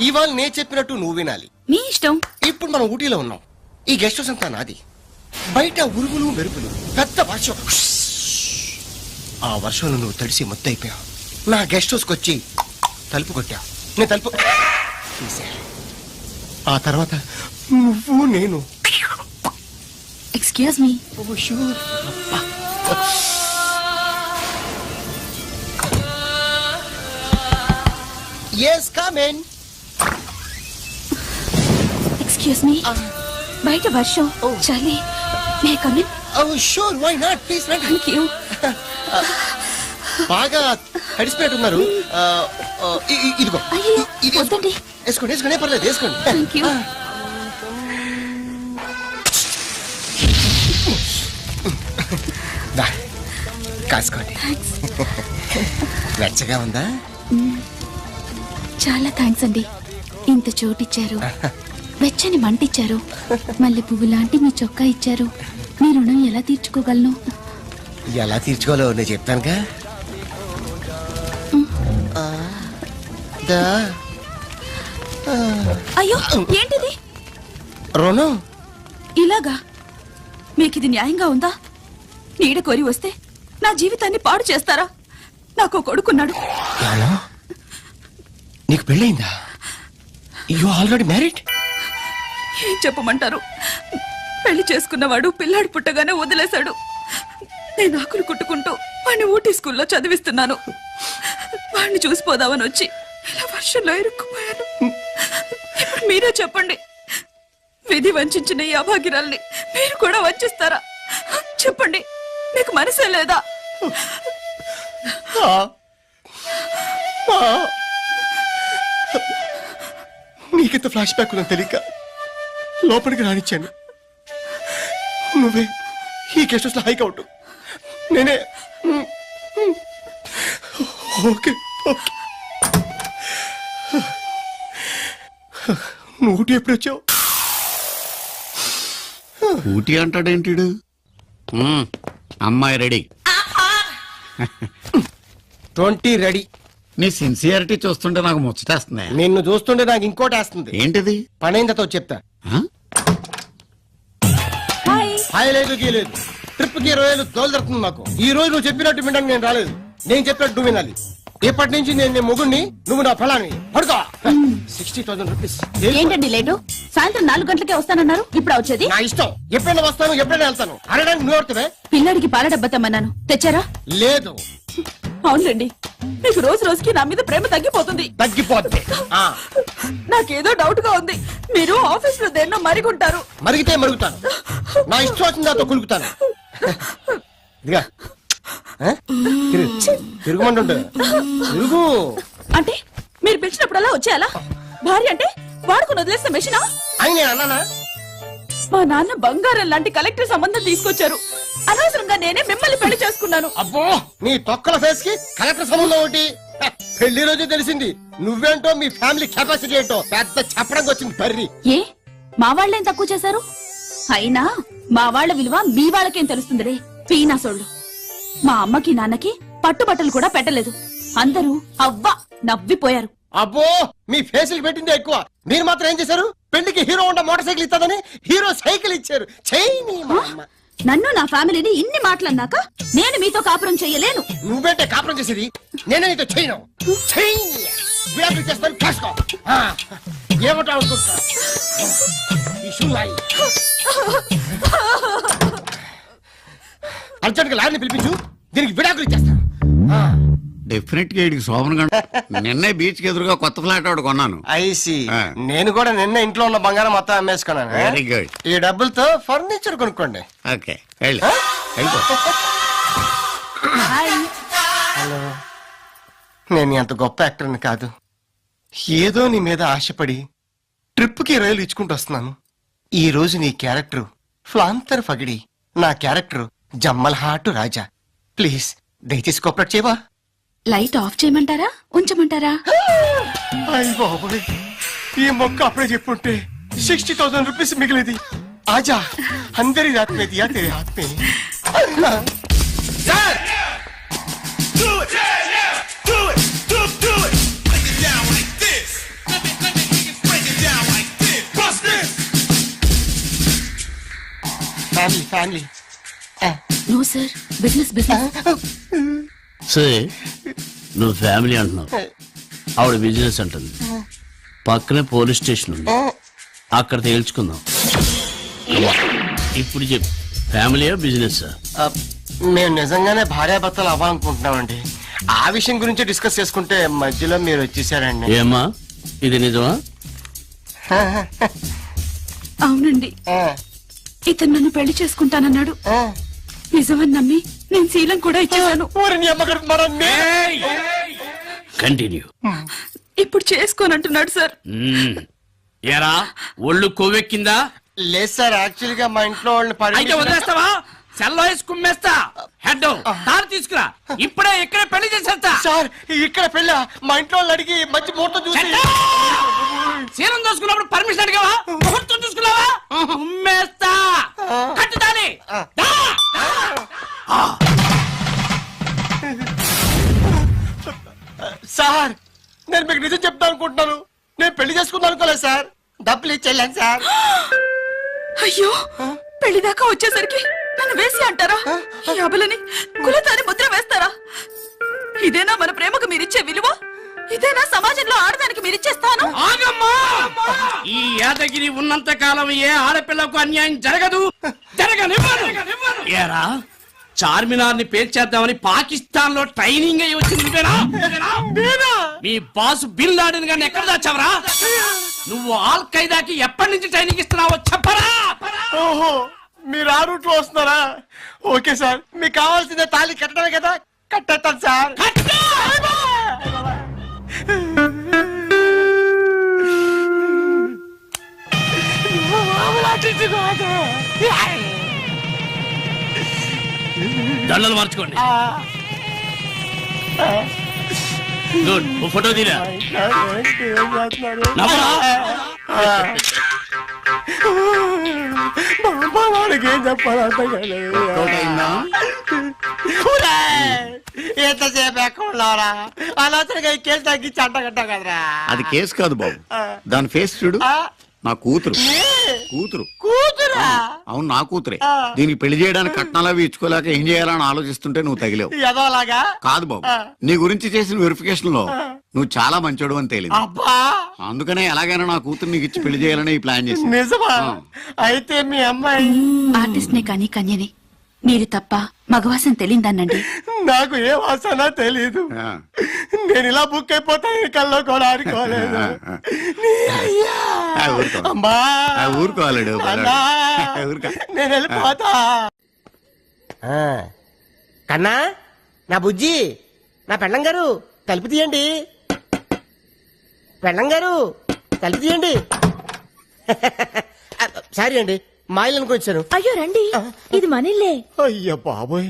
ఇవాళ నేను చెప్పినట్టు నువ్వు వినాలి. మీ ఇష్టం. ఇప్పుడు మనం ఊటీలో ఉన్నాం. ఈ గెస్ట్ హౌస్ అంతా నాది. బయట ఉరుములు మెరుపులు, పెద్ద వర్షం. ఆ వర్షంలో నువ్వు తడిసి మొత్తైపోయావు. నా గెస్ట్ హౌస్కి వచ్చి తలుపు కొట్టావు. నేను తలుపు తీసా. ఆ తర్వాత నువ్వు నేను. Excuse me. Yes, come in. Excuse me. బయట వర్షం, చలి. May come in? Oh, sure, why not? Please, రండి. Thank you. బాగా తడిసిపోతున్నారు. ఇదిగో అయ్యో, ఇది వద్దండి. వేసుకోండి, వేసుకోండి, పర్లేదు, వేసుకోండి. Thank you. దా, కాసుకోండి. వెచ్చగా ఉందా? చాలా థ్యాంక్స్ అండి. ఇంత చోటిచ్చారు, వెచ్చని మంటిచ్చారు, మల్లె పువ్వు లాంటి మీ చొక్కా ఇచ్చారు. నీ రుణం ఎలా తీర్చుకోగలను? ఎలా తీర్చుకోవాలో నేను చెప్తానుగా. అయ్యో ఏంటిది? రుణం ఇలాగా? మీకు ఇది న్యాయంగా ఉందా? నీడ కోరి వస్తే నా జీవితాన్ని పాడు చేస్తారా? నాకు కొడుకున్నాడు. నీకు పెళ్ళయిందా? You already married? ఏం చెప్పమంటారు? పెళ్లి చేసుకున్నవాడు పిల్లాడు పుట్టగానే వదిలేశాడు. నేను ఆకులు కుట్టుకుంటూ వాడిని ఊటీ స్కూల్లో చదివిస్తున్నాను. వాడిని చూసిపోదామని వచ్చి ఇలా వర్షంలో ఇరుక్కుపోయాను. ఇప్పుడు మీరే చెప్పండి, విధి వంచిన ఈ అభాగ్యురాల్ని మీరు కూడా వంచిస్తారా? చెప్పండి, మీకు మనసే లేదా? నీకెంత ఫ్లాష్ బ్యాక్ ఉందని తెలియక లోపలికి రానిచ్చాను. నువ్వే ఈ గెస్ట్ హౌస్ లో హైక్ అవుట్, నేనే. Okay okay. నువ్వు ఊటీ ఎప్పుడు వచ్చావు? ఊటీ అంటాడేంటిడు? అమ్మాయి రెడీ. 20 రెడీ. నీ సిన్సియారిటీ చూస్తుంటే నాకు ముచ్చటేస్తుంది. నిన్ను చూస్తుంటే నాకు ఇంకోటి వేస్తుంది. ఏంటిది? పనైందతో చెప్తా. హాయ్ లేదు గీ లేదు. ట్రిప్ కి 20 ఏళ్ళు తోలు జరుగుతుంది మాకు. ఈ రోజు నువ్వు చెప్పినట్టు వినడానికి నేను రాలేదు. నేను చెప్పినట్టు నువ్వు వినాలి. ఎప్పటి నుంచి నేను నీ మొగుడిని, నువ్వు నా ఫలాన్ని. పడుకో. 60,000 రూపీస్. ఏంటండి లేటు? సాయంత్రం 4 గంటలకే వస్తానన్నారు, ఇప్పుడు వచ్చేది? నా ఇష్టం. ఎప్పుడైనా వస్తాను, ఎప్పుడైనా వెళ్తాను. అడగడానికి నువ్వు ఎవరితోవే? పిల్లాడికి పాల డబ్బా తెమ్మన్నాను, తెచ్చారా? లేదు. అవునులేండి, మీకు రోజు రోజుకి నా మీద ప్రేమ తగ్గిపోతుంది. తగ్గిపోద్ది. నాకేదో డౌట్ గా ఉంది. మీరు ఆఫీస్ లో దేన్నో మరిగుంటారు. మరిగితే మరుగుతాను. నా ఇష్టం వచ్చిన దాంతో కులుకుతాను. ఇదిగా తిరుగుమంటుంటే తిరుగు. అంటే మీరు పిలిచినప్పుడల్లా వచ్చేయాలా? భార్య అంటే వాడుకుని వదిలేసిన మెషినా? అని నేను అన్నానా? మా నాన్న బంగారం లాంటి కలెక్టర్ సంబంధం తీసుకొచ్చారు. అనవసరంగా నేనే మిమ్మల్ని పెళ్లి చేసుకున్నాను. అబ్బో, నీ తొక్కల ఫేస్ కి కలెక్టర్ సంబంధం ఒకటి. పెళ్లి రోజు తెలిసింది నువ్వేంటో, మీ ఫ్యామిలీ కెపాసిటీ ఏంటో. పెద్ద చెప్పడానికి వచ్చింది బర్రి. ఏ మా వాళ్ళేం తక్కువ చేశారు? అయినా మా వాళ్ళ విలువ మీ వాళ్ళకేం తెలుస్తుంది రే పీనాసోళ్ళు. మా అమ్మకి నాన్నకి పట్టుబట్టలు కూడా పెట్టలేదు. అందరూ అవ్వ నవ్విపోయారు. అబ్బో, మీ ఫేసులు పెట్టిందే ఎక్కువ. మీరు మాత్రం ఏం చేశారు? పెళ్లికి హీరో ఉండ మోటార్ సైకిల్ ఇస్తాదని హీరో సైకిల్ ఇచ్చారు. నన్ను నా ఫ్యామిలీని ఇన్ని మాటలన్నాక నేను మీతో కాపురం చెయ్యలేను. నువ్వేంటే కాపురం చేసేది? నేనే నీతో చేయను. విడాకులు చేస్తాను. కాసుకో. ఏమంటా అనుకుంటా? అర్జెంట్ గా లారీని పిలిపించు, దీనికి విడాకులు ఇచ్చేస్తాను. డెఫినెట్ గా వీడికి శోభన గంట. నిన్నే బీచ్ కి ఎదురుగా కొత్త ఫ్లాట్ ఒకటి కొన్నాను. ఐసి. నేను కూడా నిన్న ఇంట్లో ఉన్న బంగారం మొత్తం అమ్మేసుకున్నాను. Very good. ఈ డబ్బులతో ఫర్నిచర్ కొనుక్కోండి. ఓకే, వెళ్ళు. హలో, నేను ఎంత గొప్ప యాక్టర్ని కాదు. ఏదో నీ మీద ఆశపడి ట్రిప్ కి 20 ఇచ్చుకుంటూ వస్తున్నాను. ఈ రోజు నీ క్యారెక్టర్ ఫ్లాంతర్ ఫగిడి, నా క్యారెక్టర్ జమ్మల్ హాటు రాజా. ప్లీజ్ దయచేసి కోఆపరేట్ చేయవా? లైట్ ఆఫ్ చేయమంటారా, ఉంచమంటారా? అయ్య బాబోయ్, ఈ మొక్క అప్పుడే చెప్పుంటే 60,000 రూపీస్ మిగిలేది. ఆజా, అందరి రాత్ మే దియా తెరే హాత్ మే. Family family. No sir, business business. సరే, నువ్వు ఫ్యామిలీ అంటున్నావు, ఆవిడ బిజినెస్ అంటుంది. పక్కనే పోలీస్ స్టేషన్ ఉంది, అక్కడ తేల్చుకుందాం. ఇప్పుడు చెప్పు, ఫ్యామిలీయా బిజినెస్? మేము నిజంగానే భార్యాభర్తలు అవ్వాలనుకుంటున్నామండి. ఆ విషయం గురించి డిస్కస్ చేసుకుంటే మధ్యలో మీరు వచ్చేసారండి. ఏమా, ఇది నిజమా? అవునండి, ఇతను నన్ను పెళ్లి చేసుకుంటానన్నాడు. నిజమని నమ్మి నేను శీలం కూడా ఇచ్చేసాను. కంటిన్యూ. ఇప్పుడు చేసుకోనంటున్నాడు సార్. ఏరా, ఒళ్ళు కొవ్వెక్కిందా? లేదు సార్, యాక్చువల్ గా మా ఇంట్లో వాళ్ళని అయితే వదిలేస్తావా? సెల్లో వేసి కుమ్మేస్తా. హెడ్ తాను తీసుకురా, ఇప్పుడే ఇక్కడే పెళ్లి చేసేస్తా. సార్, ఇక్కడ పెళ్ళ మా ఇంట్లో వాళ్ళు అడిగి మంచి ముహూర్తం చూసి. శీలం చూసుకున్నప్పుడు పర్మిషన్ అడిగావా? ముహూర్తం చూసుకున్నావా? కుమ్మేస్తా. కట్టుదాని వస్తుంది అనుకోలేదు సార్. డబ్బులు ఇచ్చేళ్ళాను సార్. అయ్యో పెళ్లిదాకా వచ్చేసరికి నన్ను వేసి అంటారా? ఈ అబలని కులతాని ముద్ర వేస్తారా? ఇదేనా మన ప్రేమకు మీరిచ్చే విలువ? ఇదేనా సమాజంలో ఆడదానికి మీరిచ్చే స్థానం? ఆగమ్మా! ఈ యాదగిరి ఉన్నంత కాలం ఏ ఆడపిల్లకు అన్యాయం జరగదు, జరగనివ్వను. ఏరా చార్మినార్ ని పేల్చేద్దామని పాకిస్తాన్ లో ట్రైనింగ్ అయ్యి వచ్చింది నువ్వేనా? మీ బాస్ బిన్ లాడెన్ గారిని ఎక్కడ దాచావరా? నువ్వు ఆల్ ఖైదాకి ఎప్పటి నుంచి ట్రైనింగ్ ఇస్తున్నావో చెప్పరా? ఓహో, మీరు ఆ రూట్ లో వస్తున్నారా? ఓకే సార్, మీకు కావాల్సిన తాళి కట్టడమే కదా, కట్టేస్తాను సార్. దండలు మార్చుకోండి. గుడ్, ఓ ఫోటో తీరా. నవ్వరా? వాడికి ఏం చెప్పాలి అర్థం కాలేదు. ఎంతసేపు ఎక్కడున్నారా? అనవసరంగా ఈ కేసు తగ్గించి అంటగట్టా కదరా. అది కేసు కాదు బాబు, దాని ఫేస్ చూడు. నా కూతురు కూతురా? అవును, నా కూతురే. దీనికి పెళ్లి చేయడానికి కట్నాలు అవి ఇచ్చుకోలేక ఏం చేయాలని ఆలోచిస్తుంటే నువ్వు తగిలేవు. ఎదోలాగా కాదు బాబు, నీ గురించి చేసిన వెరిఫికేషన్ లో నువ్వు చాలా మంచోడు అని తేలింది. అబ్బా, అందుకనే ఎలాగైనా నా కూతురు నీకు ఇచ్చి పెళ్లి చేయాలని ఈ ప్లాన్ చేసి. నిజమా? అయితే మీ అమ్మాయి ఆర్టిస్ట్ నే కానీ కన్యని. మీరు తప్ప మగవాసం తెలియదన్నండి. నాకు ఏ వాసన తెలీదు. నేను ఇలా బుక్ అయిపోతాను కల్లో కూడా ఆడుకోలేదు. అమ్మా, ఊరుకోవాలడు. నేను వెళ్ళిపోతా. కన్నా, నా బుజ్జి, నా పెళ్ళం గారు తలుపు తీయండి. పెళ్ళం గారు తలుపు తీయండి. సారీ అండి, మా ఇల్లు వచ్చాను. అయ్యో రండి, ఇది మనిల్లే. అయ్యో బాబోయ్,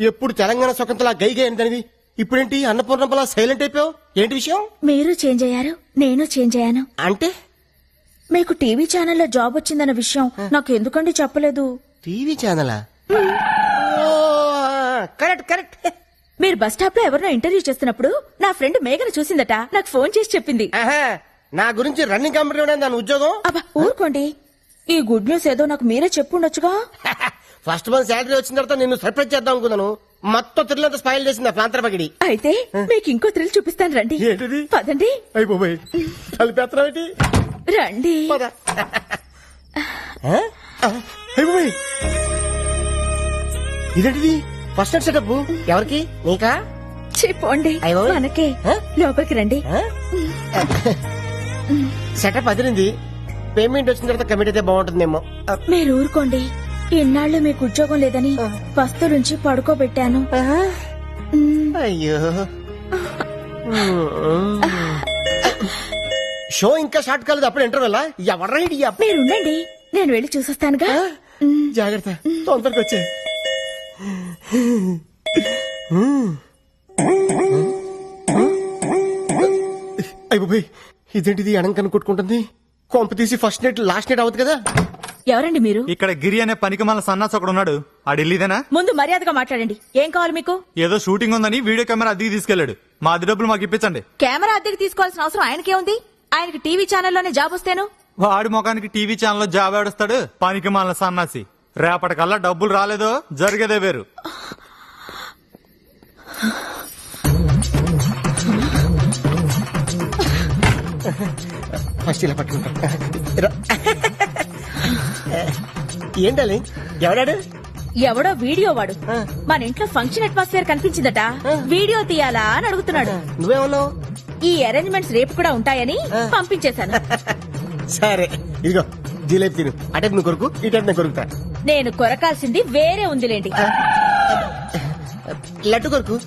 ఎప్పుడు తెలంగాణ సొంతలా గైగా ఏంటనివి, ఇప్పుడేంటి అన్నపూర్ణంలా సైలెంట్ అయిపోయావు? ఏంటి విషయం? మీరు చేంజ్ అయ్యారు, నేను చేంజ్ అయ్యాను. అంటే మీకు టీవీ ఛానల్లో జాబ్ వచ్చిందన్న విషయం నాకు ఎందుకండి చెప్పలేదు? టీవీ ఛానలా? Correct correct. మీరు బస్ స్టాప్ లో ఎవరినో ఇంటర్వ్యూ చేస్తున్నప్పుడు నా ఫ్రెండ్ మేఘను చూసిందట, నాకు ఫోన్ చేసి చెప్పింది. నా గురించి రన్నింగ్ కంపెనీ దాని ఉద్యోగం. అబ్బా ఊరుకోండి, ఈ గుడ్ న్యూస్ ఏదో నాకు మీరే చెప్పుండొచ్చుగా. ఫస్ట్ మంత్ శాలరీ వచ్చిన తర్వాత నిన్ను సర్ప్రైజ్ చేద్దాం అనుకున్నాను. మొత్తం త్రిల్లంతా స్పాయిల్ చేసింది ఆ ప్రాంతర పగిడి. అయితే మీకు ఇంకో థ్రిల్ చూపిస్తాను రండి. ఏంటిది? పదండి. అయిపోయి కలిపేత్రం రండి. అయిపోయి ఇదేంటిది? ఫస్ట్ నైట్ సెటప్ ఎవరికి? నీకా? చెప్పండి మనకే. లోపలికి రండి. సెటప్ అదిరింది. పేమెంట్ వచ్చిన తర్వాత కమిట్ అయితే బాగుంటుందేమో. మీరు ఊరుకోండి, ఇన్నాళ్ళు మీకు ఉద్యోగం లేదని వస్తువులుంచి పడుకోబెట్టాను. అయ్యో, షో ఇంకా స్టార్ట్ కాలేదు, అప్పుడు ఇంటర్వెల్. ఎవరైడి? మీరుండండి, నేను వెళ్ళి చూసొస్తానుగా. జాగ్రత్త, తొందరగా వచ్చే. అయిపోయి ఇదేంటిది? అనంకను కొట్టుకుంటుంది. కొంప తీసి ఫస్ట్ నైట్ లాస్ట్ నైట్ అవుతుంది కదా. ఎవరండి మీరు? ఇక్కడ గిరి అనే పనికి మన సన్నాస్ ఒకడు ఉన్నాడు. ఆ ఢిల్లీదేనా? ముందు మర్యాదగా మాట్లాడండి. ఏం కావాలి మీకు? ఏదో షూటింగ్ ఉందని వీడియో కెమెరా అద్దెకి తీసుకెళ్లాడు. మా అద్దె డబ్బులు మాకు ఇప్పించండి. కెమెరా అద్దెకి తీసుకోవాల్సిన అవసరం ఆయనకే ఉంది? ఆయనకి టీవీ ఛానల్లోనే జాబ్ వస్తేను. వాడి ముఖానికి టీవీ ఛానల్లో జాబ్ ఆడుస్తాడు పనికి మన సన్నాసి. రేపటికల్లా డబ్బులు రాలేదో జరిగేదే వేరు. ఫస్ట్ ఇలా పట్టుకుంటా. ఏంటది? ఎవడాడు? ఎవడో వీడియో వాడు. మన ఇంట్లో ఫంక్షన్ అట్మాస్ఫియర్ కనిపించిందట, వీడియో తీయాలా అని అడుగుతున్నాడు. నువ్వేమన్నావు? ఈ అరేంజ్మెంట్స్ రేపు కూడా ఉంటాయని పంపించేశాను. సరే ఇదిగో జీలేబీ తిను. అటే నువ్వు కొరుకు, ఇటే నేను కొరుకుతా. నేను కొరకాల్సింది వేరే ఉందిలేండి. లడ్డు కొరుకు.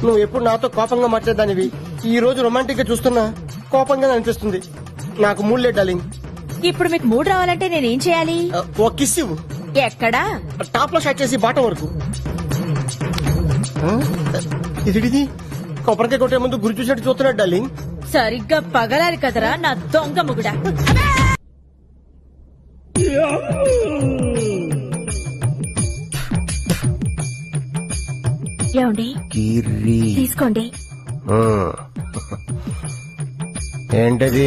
నువ్వు ఎప్పుడు నాతో కోపంగా మాట్లాడదానివి, ఈ రోజు రొమాంటిక్ గా చూస్తున్నా కోపంగా అనిపిస్తుంది. నాకు మూడు లేదు డార్లింగ్. ఇప్పుడు మీకు మూడు రావాలంటే నేనేం చేయాలి? ఓ కిస్ ఇవ్వు. ఎక్కడా? టాప్ లో స్టార్ట్ చేసి బాటం వరకు. ఇది కొబ్బరికాయ కొట్టే ముందు గురి చూసినట్టు చూస్తున్నాడు డార్లింగ్. సరిగ్గా పగలాలి కదరా నా దొంగ ముగుడా. ఏమండి తీసుకోండి. ఏంటది?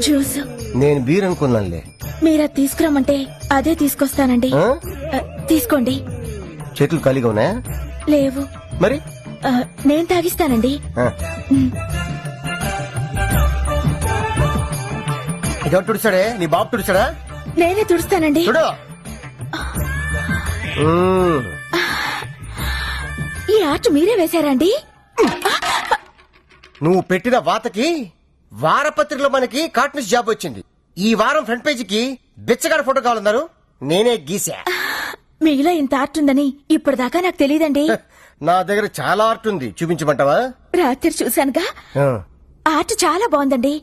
జ్యూస్. నేను బీర్ అనుకున్నానులే. మీరా తీసుకురమ్మంటే అదే తీసుకొస్తానండి. ఆ? తీసుకోండి. చేతులు ఖాళీగా ఉన్నాయా? లేవు. మరి నేను తాగిస్తానండి. ఎవరు తుడిచాడే? నీ బాబు తుడిచాడా? నేనే తుడుస్తానండి. చూడు. ఈ ఆర్ట్ మీరే వేశారండి? నువ్వు పెట్టిన వాతకి వారపత్రికలో మనకి కార్టూనిస్ట్ జాబ్ వచ్చింది. ఈ వారం ఫ్రంట్ పేజీకి బిచ్చగాడ ఫోటో కావాలన్నారు, నేనే గీసా. మీలో ఇంత ఆర్ట్ ఉందని ఇప్పటిదాకా నాకు తెలియదండి. నా దగ్గర చాలా ఆర్ట్ ఉంది, చూపించమంటావా? రాత్రి చూశానుగా. ఆర్ట్ చాలా బాగుందండి.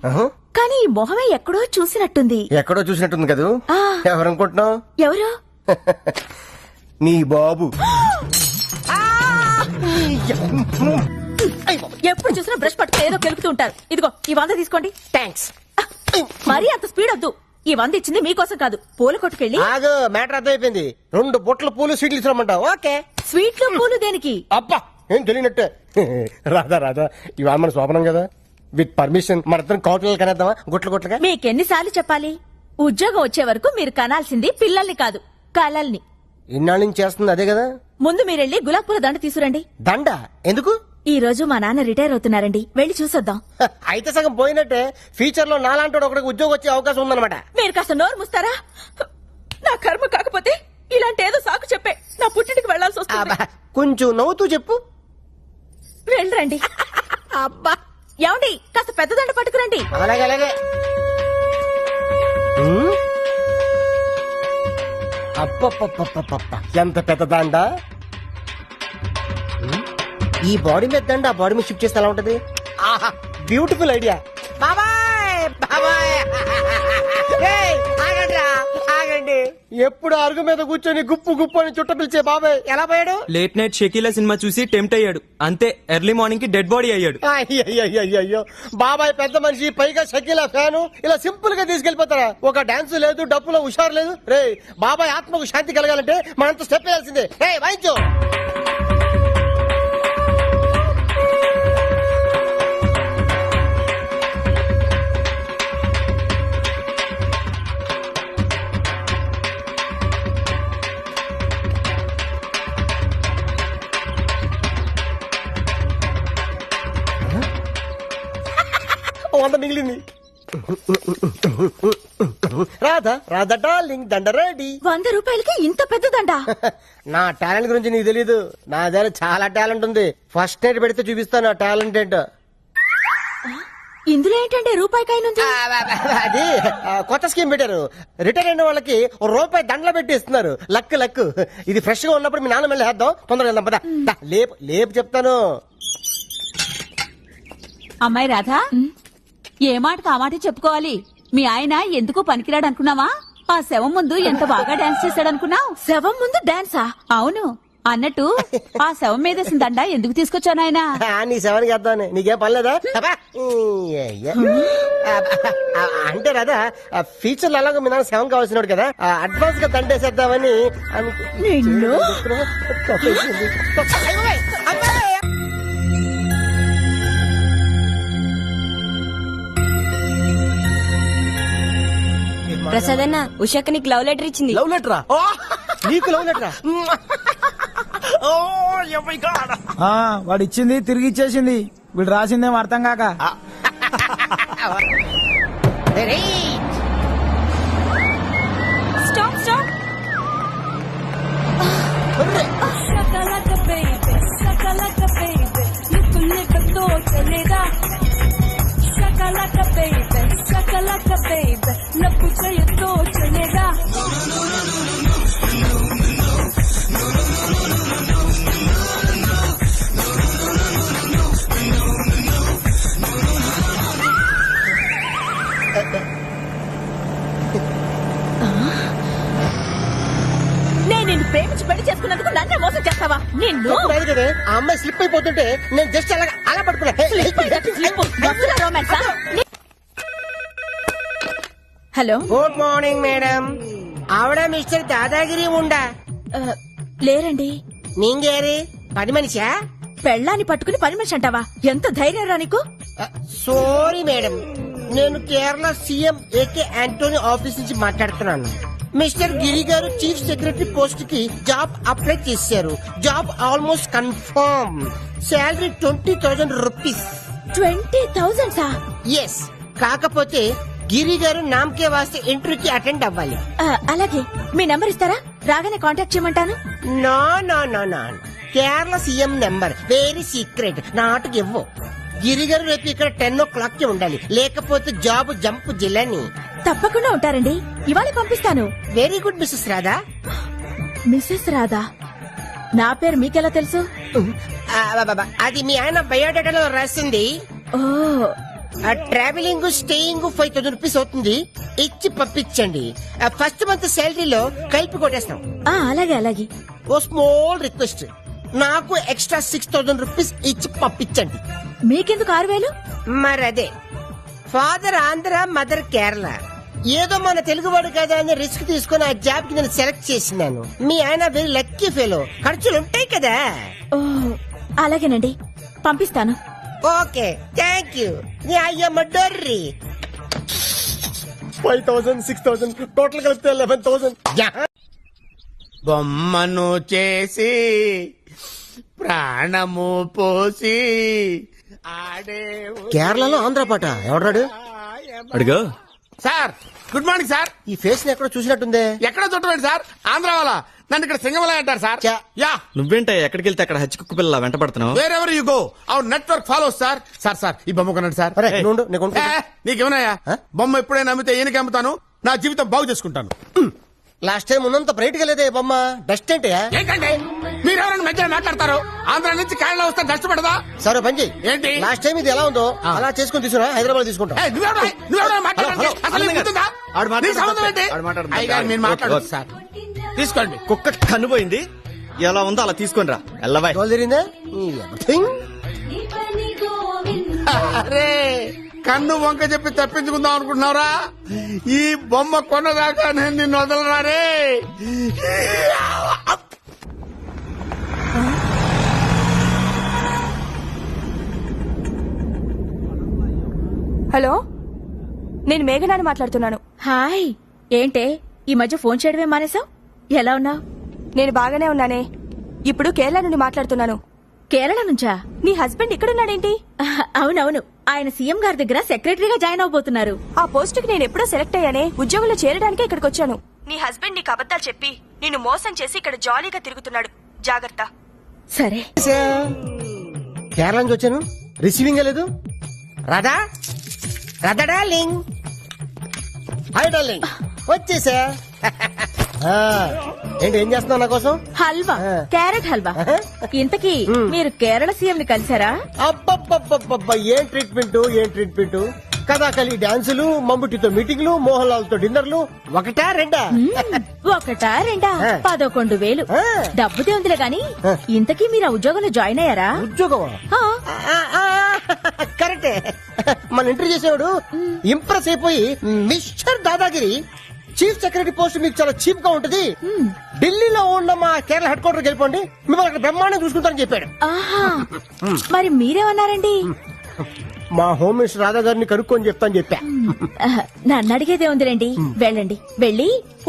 కానీ ఈ మొహమే ఎక్కడో చూసినట్టుంది. ఎక్కడో చూసినట్టుంది కదా. ఎవరనుకుంటున్నావు? ఎవరు? నీ బాబు. ఎప్పుడు చూసినా బ్రష్ పట్టుకుని ఏదో కెలుకుతూ ఉంటారు. ఇదిగో ఈ 100 తీసుకోండి. థ్యాంక్స్. మరీ అంత స్పీడ్ వద్దు. ఈ 100 ఇచ్చింది మీకోసం కాదు, పూల కొట్టుకెళ్ళి. ఆగు, మ్యాటర్ అర్థమైపోయింది. 2 బొట్ల పూలు స్వీట్లు ఇస్తామంటావు. ఓకే. స్వీట్లు పూలు దేనికి? అబ్బా, ఏం తెలియనట్టే. రాదా ఇవాళ మన శోభనం కదా, విత్ పర్మిషన్ మన ఇద్దరం కౌటలు కనేద్దామా? గుట్లుగా. మీకెన్నిసార్లు చెప్పాలి? ఉద్యోగం వచ్చే వరకు మీరు కనాల్సింది పిల్లల్ని కాదు, కలల్ని. ఇన్నాళ్ళ నుంచి చేస్తుంది అదే కదా. ముందు మీరెళ్ళి గులాబ్ పూల దండ తీసుకురండి. దండ ఎందుకు? ఈ రోజు మా నాన్న రిటైర్ అవుతున్నారండి, వెళ్ళి చూసొద్దాం. అయితే సగం పోయినట్టే. ఫ్యూచర్ లో నాలాంటి ఒకటికి ఉద్యోగం వచ్చే అవకాశం ఉందన్నమాట. మీరు కాస్త నోరు ముస్తారా? నా కర్మ కాకపోతే ఇలాంటి ఏదో సాకు చెప్పే నా పుట్టింటికి వెళ్లాల్సి వస్తుంది. కొంచెం నవ్వుతూ చెప్పు. వెళ్ళరండి. అబ్బా, ఏమండి కాస్త పెద్ద దండ పట్టుకురండి. అలాగే. అప్ప ఎంత పెద్ద దండ. ఈ బాడీ మీద దండ ఆ బాడీ మీద షిఫ్ట్ చేస్తే ఎలా ఉంటది? ఆహా, బ్యూటిఫుల్ ఐడియా. ఆగండి. ఎప్పుడు అరుగు మీద కూర్చొని గుప్పు అని చుట్ట పిలిచే బాబాయ్ ఎలా పోయాడు? లేట్ నైట్ షకీలా సినిమా చూసి టెంప్ట్ అయ్యాడు, అంతే. ఎర్లీ మార్నింగ్ కి డెడ్ బాడీ అయ్యాడు. అయ్యో, బాబాయ్ పెద్ద మనిషి, పైగా షకీలా ఫ్యాను. ఇలా సింపుల్ గా తీసుకెళ్లిపోతారా? ఒక డాన్స్ లేదు, డప్పులో హుషారు లేదు. రే, బాబాయ్ ఆత్మకు శాంతి కలగాలంటే మనంత స్టెప్ వేయాల్సిందే. రే, వాయించు. వంద మిగిలింది. రాధా డార్లింగ్, దండ రెడీ. 100 రూపాయలకి ఇంత పెద్ద దండ? నా టాలెంట్ గురించి నీకు తెలీదు. నా దగ్గర చాలా టాలెంట్ ఉంది. ఫస్ట్ నైట్ పెడితే చూపిస్తాను నా టాలెంట్ ఏంటో. ఇందులో ఏంటంటే రూపాయికాయనుంది. అది కొత్త స్కీమ్ పెట్టారు. రిటైర్ అయిన వాళ్ళకి రూపాయి దండలు పెట్టి ఇస్తున్నారు. లక్. ఇది ఫ్రెష్ గా ఉన్నప్పుడు మీ నాన్న మళ్ళీ వేద్దాం. తొందరగా వెళ్దాం పద. లేపు చెప్తాను. అమ్మాయి రాధా, ఏ మాటకు ఆ మాట చెప్పుకోవాలి. మీ ఆయన ఎందుకు పనికిరాడు అనుకున్నావా? ఆ శవం ముందు ఎంత బాగా డాన్స్ చేశాడనుకున్నావు? శవం ముందు డాన్సా? అవును. అన్నట్టు ఆ శవం మీదేసిన దండ ఎందుకు తీసుకొచ్చాను ఆయన? నీ శవానికి వేద్దామని. నీకేం పనిలేదా? అంటే రాదా, ఫ్యూచర్ లో అలాగే మీ నాన్న శవం కావాల్సినాడు కదా, అడ్వాన్స్ గా దండేసేద్దామని నిన్ను. ప్రసాద్ అన్న, ఉషాక నీకు లవ్ లెటర్ ఇచ్చింది. లవ్ లెటరా? నీకు లవ్ లెటరా? వాడు ఇచ్చింది తిరిగి ఇచ్చేసింది. వీడు రాసిందేం అర్థం కాక. Stop stop. నేను నిన్ను ప్రేమించి పెళ్లి చేసుకున్నందుకు నన్నే మోసం చేస్తావా? నిన్ను. కదా ఆ అమ్మాయి స్లిప్ అయిపోతుంటే నేను జస్ట్ అలా పట్టుకున్నా. Hello, good morning madam. ఆవిడ మిస్టర్ దాదాగిరి ఉండా? లేరండి. నీంగేరి పని మనిషా? పెళ్ళాన్ని పట్టుకుని పని మనిషి అంటావా? ఎంత ధైర్యం రా నీకు? సారీ మేడం, నేను Kerala CM AK Antony office నుంచి మాట్లాడుతున్నాను. మిస్టర్ గిరి గారు చీఫ్ సెక్రటరీ పోస్ట్ కి జాబ్ అప్లై చేశారు. Job almost confirm. Salary 20,000 rupees. 20,000 సా? ఎస్. కాకపోతే గిరి గారు నామకే వాస్తే ఇంటర్వ్యూకి అటెండ్ అవ్వాలి. అలాగే మీ నంబర్ ఇస్తారా? రాగానే కాంటాక్ట్ చేయమంటాను. No no no no, Kerala CM number very secret, not give. Giri garu రేపు ఇక్కడ 10 o'clock కి ఉండాలి, లేకపోతే జాబ్ జంప్ జిల్లని. తప్పకుండా ఉంటారండి, ఇవాళ పంపిస్తాను. Very good Mrs Radha. Mrs Radha? నా పేరు మీకెలా తెలుసు? అది మీ ఆయన బయోడేటాలో రాసింది. ఓ, ట్రావెలింగ్ స్టేయింగ్ 5,000 రూపీస్ అవుతుంది, ఇచ్చి పంపించండి. ఫస్ట్ మంత్ శాలరీలో కలిపి కొట్టేస్తాం. అలాగే అలాగే. ఓ స్మాల్ రిక్వెస్ట్, నాకు ఎక్స్ట్రా 6,000 రూపీస్ ఇచ్చి పంపించండి. మీకెందుకు 6,000? మరి అదే, ఫాదర్ ఆంధ్ర, మదర్ కేరళ. ఏదో మన తెలుగువాడు కదా అని రిస్క్ తీసుకుని ఆ జాబ్ కి నేను సెలెక్ట్ చేసినాను. మీ ఆయన వెరీ లక్కీ ఫెలో, ఖర్చులు ఉంటాయి కదా. ఓ, అలాగేనండి, పంపిస్తాను. Okay, thank you. అయ్యమ్మ డర్రీ. 5,000, 6,000 టోటల్ కలిపితే 11,000. బొమ్మను చేసి ప్రాణము పోసి ఆడే. కేరళలో ఆంధ్ర పాట ఎవడాడు? అడుగు. Sir good morning sir. ఈ ఫేస్ ని ఎక్కడో చూసినట్టుందే. ఎక్కడ చుట్టండి సార్, ఆంధ్ర వాళ్ళ. నన్ను ఇక్కడ సింగమల అంటారు సార్. యా, నువ్వేంటే ఎక్కడికి వెళ్తే అక్కడ హచ్చి కుక్క పిల్ల వెంట పడుతున్నావు? Wear ever you go our network follows sir. Sir sir ఈ బొమ్మ కొనండి సార్. నీకేమన్నాయా? బొమ్మ ఎప్పుడైనా అమ్మితే ఈయనకి అమ్ముతాను, నా జీవితం బాగు చేసుకుంటాను. లాస్ట్ టైం ఉన్నంత బ్రైట్ గా లేదే బొమ్మ. డస్ట్ ఏంటి? ఏంటండి మీరెవరైనా మధ్యలో మాట్లాడతారు? ఆంధ్ర నుంచి కేరళ వస్తే డస్ట్ పడదా? సరే పని చెయ్యి. ఏంటి? లాస్ట్ టైం ఇది ఎలా ఉందో అలా చేసుకుని తీసుకురా, హైదరాబాద్ తీసుకుంటా. నువ్వెవరైనా మాట్లాడండి. అసలు నీకు గుర్తుందా? నీ సంబంధం ఏంటి? అయ్యగారు మీరు మాట్లాడదు సార్. తీసుకోండి. కుక్క కన్నుపోయింది, ఎలా ఉందో అలా తీసుకొని రా. ఎల్లబాయ్. జరిగిందా? అరే కన్ను వంక చెప్పి తప్పించుకుందాం అనుకుంటున్నారా? ఈ బొమ్మ కొన్నదాకా నేను నిన్ను వదలరారే. హలో, నేను మేఘనాని మాట్లాడుతున్నాను. హాయ్. ఏంటే ఈ మధ్య ఫోన్ చేయడమే మానేసావు? ఎలా ఉన్నావు? నేను బాగానే ఉన్నానే. ఇప్పుడు కేరళ నుండి మాట్లాడుతున్నాను. కేరళ నుంచా? నీ హస్బెండ్ ఇక్కడున్నాడేంటి? అవునవును, ఆయన సీఎం గారి దగ్గర సెక్రటరీగా జాయిన్ అవబోతున్నారు. ఆ పోస్ట్ కి నేను ఎప్పుడో సెలెక్ట్ అయ్యానే, ఉద్యోగంలో చేరడానికి ఇక్కడికి వచ్చాను. నీ హస్బెండ్ నీకు అబద్ధాలు చెప్పి నిన్ను మోసం చేసి ఇక్కడ జాలీగా తిరుగుతున్నాడు, జాగ్రత్త. సరే. కేరళ నుంచి వచ్చాను, రిసీవింగ్ లేదు. Radha, Radha darling. Hi darling, వచ్చేసా. ఏంటి ఏం చేస్తున్నావు నా కోసం? హల్వా, క్యారెట్ హల్వా. ఇంతకీ మీరు కేరళ సీఎం ని కలిసారా? అబ్బబ్బబ్బబ్బబ్బా, ఏం ట్రీట్మెంట్, ఏం ట్రీట్మెంట్. కథాకళి డాన్సులు, మమ్ముటితో మీటింగ్లు, మోహన్ లాల్ తో డిన్నర్లు. ఒకటా రెండా? 11,000. డబ్బుదే ఉందిలే గాని, ఇంతకీ మీరు ఆ ఉద్యోగంలో జాయిన్ అయ్యారా? ఉద్యోగం కరెక్టే. మన ఇంటర్వ్యూ చేసేవాడు ఇంప్రెస్ అయిపోయి, mister dadagiri chief secretary post మీకు చాలా చీప్ గా ఉంటది, ఢిల్లీలో ఉన్న మా కేరళ హెడ్ క్వార్టర్ వెళ్ళిపోండి, మిమ్మల్ని అక్కడ బ్రహ్మాండం చూసుకుంటారని చెప్పాడు. మరి మీరేమన్నారండి? మా హోమ్ మినిస్టర్ రాధా గారిని కనుక్కొని చెప్తాను చెప్పా. నన్ను అడిగేదే ఉందిలేండి, వెళ్ళండి. వెళ్ళి